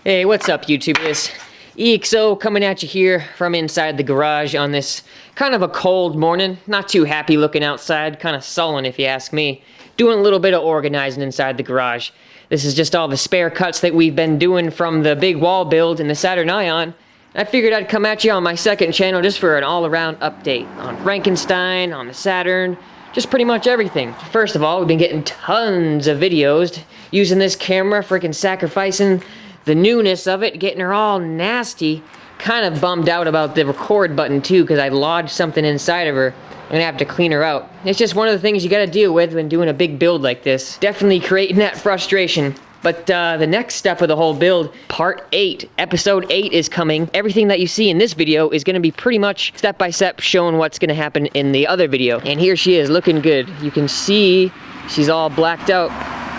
Hey, what's up, YouTubers? EXO coming at you here from inside the garage on this kind of a cold morning. Not too happy looking outside, kind of sullen if you ask me. Doing a little bit of organizing inside the garage. This is just all the spare cuts that we've been doing from the big wall build in the Saturn Ion. I figured I'd come at you on my second channel just for an all-around update on Frankenstein, on the Saturn, just pretty much everything. First of all, we've been getting tons of videos using this camera, freaking sacrificing the newness of it, getting her all nasty. Kind of bummed out about the record button too, because I lodged something inside of her. I'm gonna have to clean her out. It's just one of the things you gotta deal with when doing a big build like this. Definitely creating that frustration. But the next step of the whole build, part 8, episode 8 is coming. Everything that you see in this video is gonna be pretty much step by step showing what's gonna happen in the other video. And here she is, looking good. You can see she's all blacked out.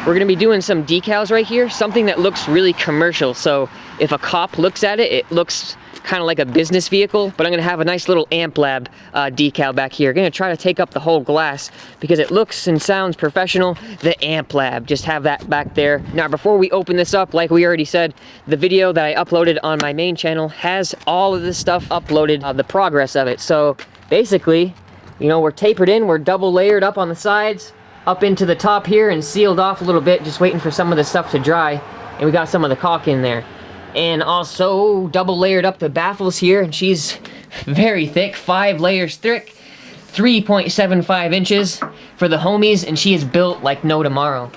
We're gonna be doing some decals right here, something that looks really commercial. So if a cop looks at it, it looks kind of like a business vehicle, but I'm gonna have a nice little amp lab decal back here. Gonna try to take up the whole glass because it looks and sounds professional. The amp lab, just have that back there. Now, before we open this up, like we already said, the video that I uploaded on my main channel has all of this stuff uploaded, the progress of it. So basically, you know, we're tapered in, we're double layered up on the sides, up into the top here and sealed off a little bit, just waiting for some of the stuff to dry. And we got some of the caulk in there. And also double layered up the baffles here, and she's very thick, 5 layers thick, 3.75 inches for the homies, and she is built like no tomorrow.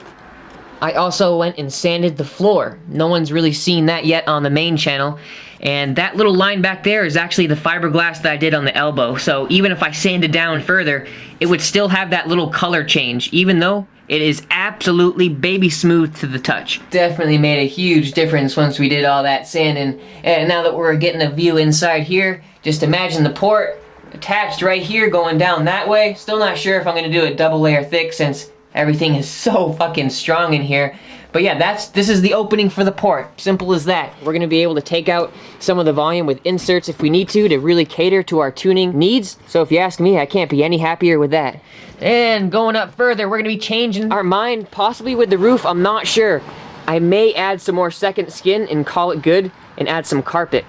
I also went and sanded the floor. No one's really seen that yet on the main channel. And that little line back there is actually the fiberglass that I did on the elbow. So even if I sanded down further, it would still have that little color change, even though it is absolutely baby smooth to the touch. Definitely made a huge difference once we did all that sanding. And now that we're getting a view inside here, just imagine the port attached right here going down that way. Still not sure if I'm gonna do it double layer thick since everything is so fucking strong in here. But yeah, this is the opening for the port. Simple as that. We're gonna be able to take out some of the volume with inserts if we need to really cater to our tuning needs. So if you ask me, I can't be any happier with that. And going up further, we're gonna be changing our mind, possibly with the roof, I'm not sure. I may add some more second skin and call it good and add some carpet.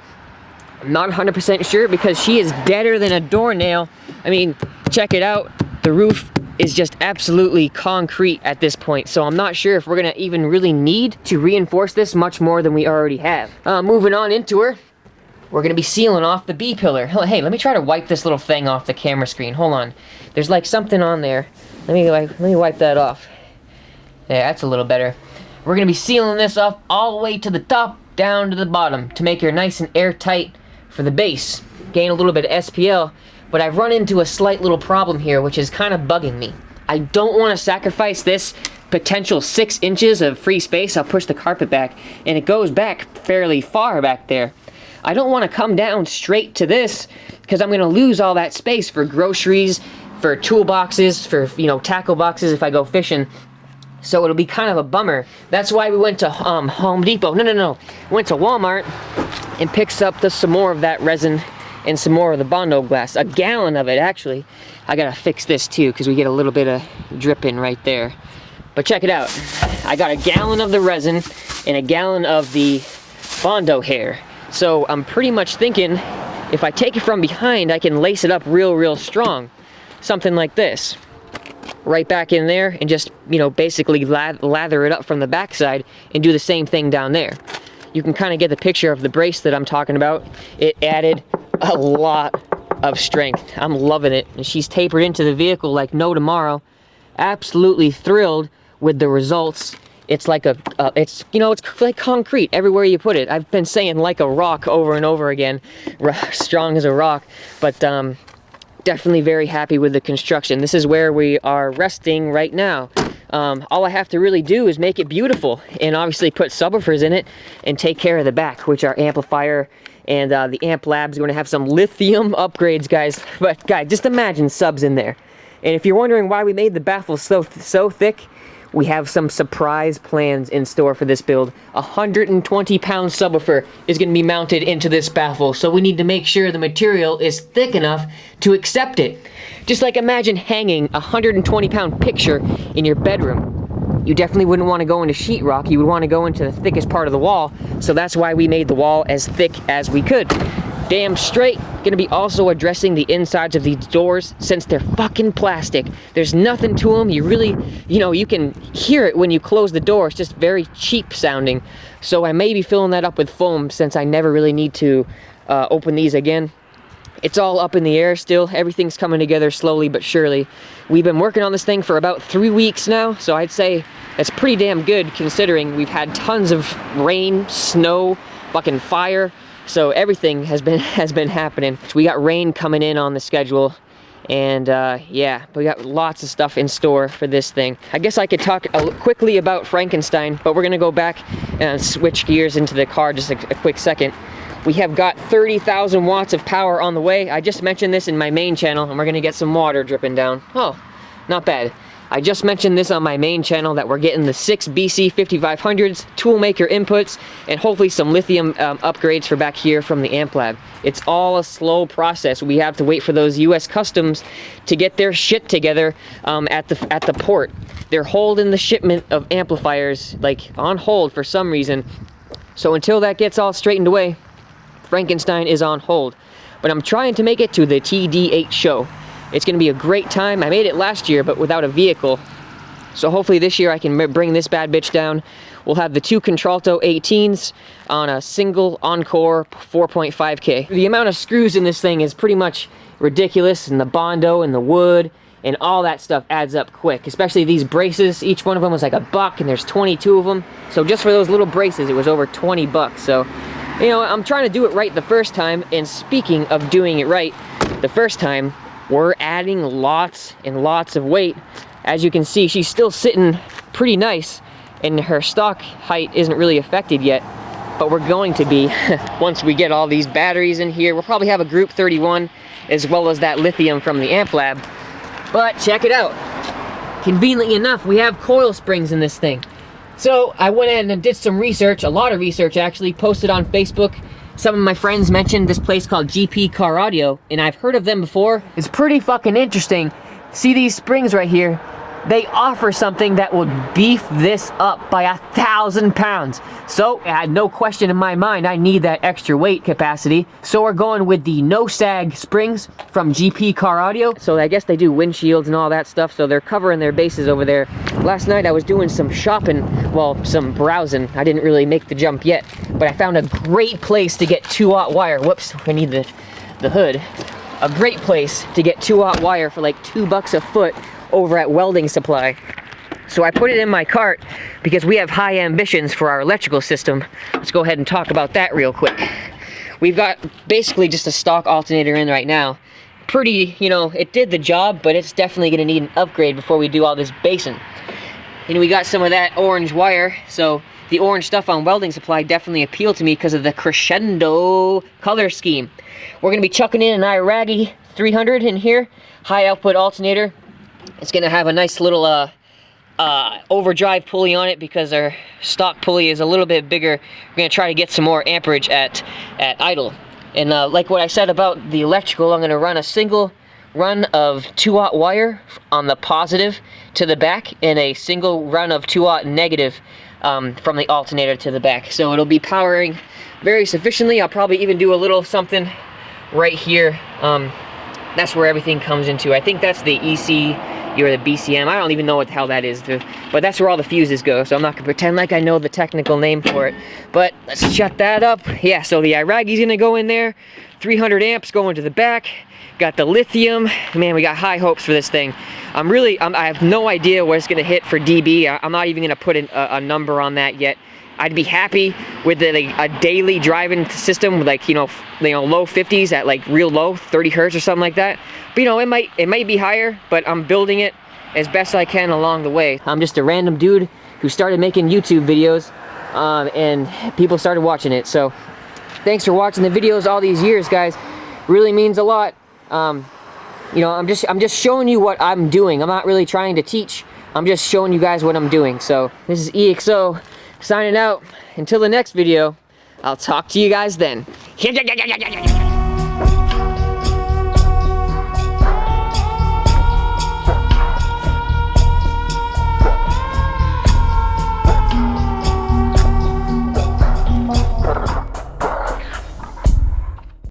I'm not 100% sure because she is deader than a doornail. I mean, check it out. The roof is just absolutely concrete at this point, so I'm not sure if we're gonna even really need to reinforce this much more than we already have. Moving on into her, we're gonna be sealing off the B pillar. Hey, let me try to wipe this little thing off the camera screen. Hold on, there's like something on there. Let me wipe that off. Yeah, that's a little better. We're gonna be sealing this off all the way to the top, down to the bottom, to make her nice and airtight for the base. Gain a little bit of SPL. But I've run into a slight little problem here, which is kind of bugging me. I don't want to sacrifice this potential 6 inches of free space. I'll push the carpet back, and it goes back fairly far back there. I don't want to come down straight to this, because I'm going to lose all that space for groceries, for toolboxes, for, you know, tackle boxes if I go fishing. So it'll be kind of a bummer. That's why we went to Home Depot. No. Went to Walmart and picked up some more of that resin and some more of the Bondo glass. A gallon of it, actually. I gotta fix this too, because we get a little bit of dripping right there. But check it out. I got a gallon of the resin and a gallon of the Bondo hair. So I'm pretty much thinking, if I take it from behind, I can lace it up real strong. Something like this. Right back in there, and just, you know, basically lather it up from the backside and do the same thing down there. You can kind of get the picture of the brace that I'm talking about. It added a lot of strength. I'm loving it, and she's tapered into the vehicle like no tomorrow. Absolutely thrilled with the results. It's like it's, you know, it's like concrete everywhere you put it. I've been saying like a rock over and over again, strong as a rock, but definitely very happy with the construction. This is where we are resting right now. All I have to really do is make it beautiful, and obviously put subwoofers in it and take care of the back, which are amplifier. And the amp lab's going to have some lithium upgrades, guys. But guys, just imagine subs in there. And if you're wondering why we made the baffles so thick, we have some surprise plans in store for this build. A 120-pound subwoofer is going to be mounted into this baffle, so we need to make sure the material is thick enough to accept it. Just like imagine hanging a 120-pound picture in your bedroom. you definitely wouldn't want to go into sheetrock. You would want to go into the thickest part of the wall. So that's why we made the wall as thick as we could. Damn straight. Gonna be also addressing the insides of these doors since they're fucking plastic. There's nothing to them. You really, you know, you can hear it when you close the door. It's just very cheap sounding. So I may be filling that up with foam since I never really need to open these again. It's all up in the air still. Everything's coming together slowly but surely. We've been working on this thing for about 3 weeks now, so I'd say that's pretty damn good considering we've had tons of rain, snow, fucking fire. So everything has been happening. So we got rain coming in on the schedule, and yeah, we got lots of stuff in store for this thing. I guess I could talk quickly about Frankenstein, but we're gonna go back and switch gears into the car just a quick second. We have got 30,000 watts of power on the way. I just mentioned this in my main channel, and we're gonna get some water dripping down. Oh, not bad. I just mentioned this on my main channel that we're getting the 6 BC 5500s, toolmaker inputs, and hopefully some lithium upgrades for back here from the amp lab. It's all a slow process. We have to wait for those US Customs to get their shit together at the port. They're holding the shipment of amplifiers like on hold for some reason. So until that gets all straightened away, Frankenstein is on hold. But I'm trying to make it to the TD8 show. It's going to be a great time. I made it last year, but without a vehicle. So hopefully this year I can bring this bad bitch down. We'll have the 2 Contralto 18s on a single Encore 4.5K. The amount of screws in this thing is pretty much ridiculous, and the Bondo and the wood and all that stuff adds up quick. Especially these braces. Each one of them was like $1, and there's 22 of them. So just for those little braces, it was over 20 bucks. So, you know, I'm trying to do it right the first time. And speaking of doing it right the first time, we're adding lots and lots of weight. As you can see, she's still sitting pretty nice, and her stock height isn't really affected yet, but we're going to be once we get all these batteries in here. We'll probably have a Group 31 as well as that lithium from the amp lab. But check it out. Conveniently enough, we have coil springs in this thing. So I went in and did some research, a lot of research actually, posted on Facebook. Some of my friends mentioned this place called GP Car Audio, and I've heard of them before. It's pretty fucking interesting. See these springs right here? They offer something that would beef this up by 1,000 pounds. So I had no question in my mind, I need that extra weight capacity. So we're going with the no sag springs from GP Car Audio. So I guess they do windshields and all that stuff, so they're covering their bases over there. Last night I was doing some shopping, well, some browsing. I didn't really make the jump yet, but I found a great place to get 2-aught wire. Whoops, I need the hood. A great place to get 2-aught wire for like $2 a foot over at Welding Supply. So I put it in my cart because we have high ambitions for our electrical system. Let's go ahead and talk about that real quick. We've got basically just a stock alternator in right now. Pretty, you know, it did the job, but it's definitely gonna need an upgrade before we do all this basing. And we got some of that orange wire, so the orange stuff on Welding Supply definitely appealed to me because of the crescendo color scheme. We're gonna be chucking in an Iragi 300 in here, high output alternator. It's gonna have a nice little overdrive pulley on it because our stock pulley is a little bit bigger. We're gonna try to get some more amperage at idle. And like what I said about the electrical, I'm gonna run a single run of 2-aught wire on the positive to the back and a single run of 2-aught negative from the alternator to the back. So it'll be powering very sufficiently. I'll probably even do a little something right here. That's where everything comes into. I think that's the EC or the BCM. I don't even know what the hell that is, but that's where all the fuses go. So I'm not gonna pretend like I know the technical name for it. But let's shut that up. Yeah, so the Iragi's gonna go in there. 300 amps going to the back. Got the lithium. Man, we got high hopes for this thing. I have no idea what it's gonna hit for dB. I'm not even gonna put a number on that yet. I'd be happy with a daily driving system with like, you know, low 50s at like real low, 30 hertz or something like that. But you know, it might be higher, but I'm building it as best I can along the way. I'm just a random dude who started making YouTube videos, and people started watching it. So thanks for watching the videos all these years, guys. Really means a lot. You know, I'm just showing you what I'm doing. I'm not really trying to teach. I'm just showing you guys what I'm doing. So this is EXO signing out. Until the next video, I'll talk to you guys then.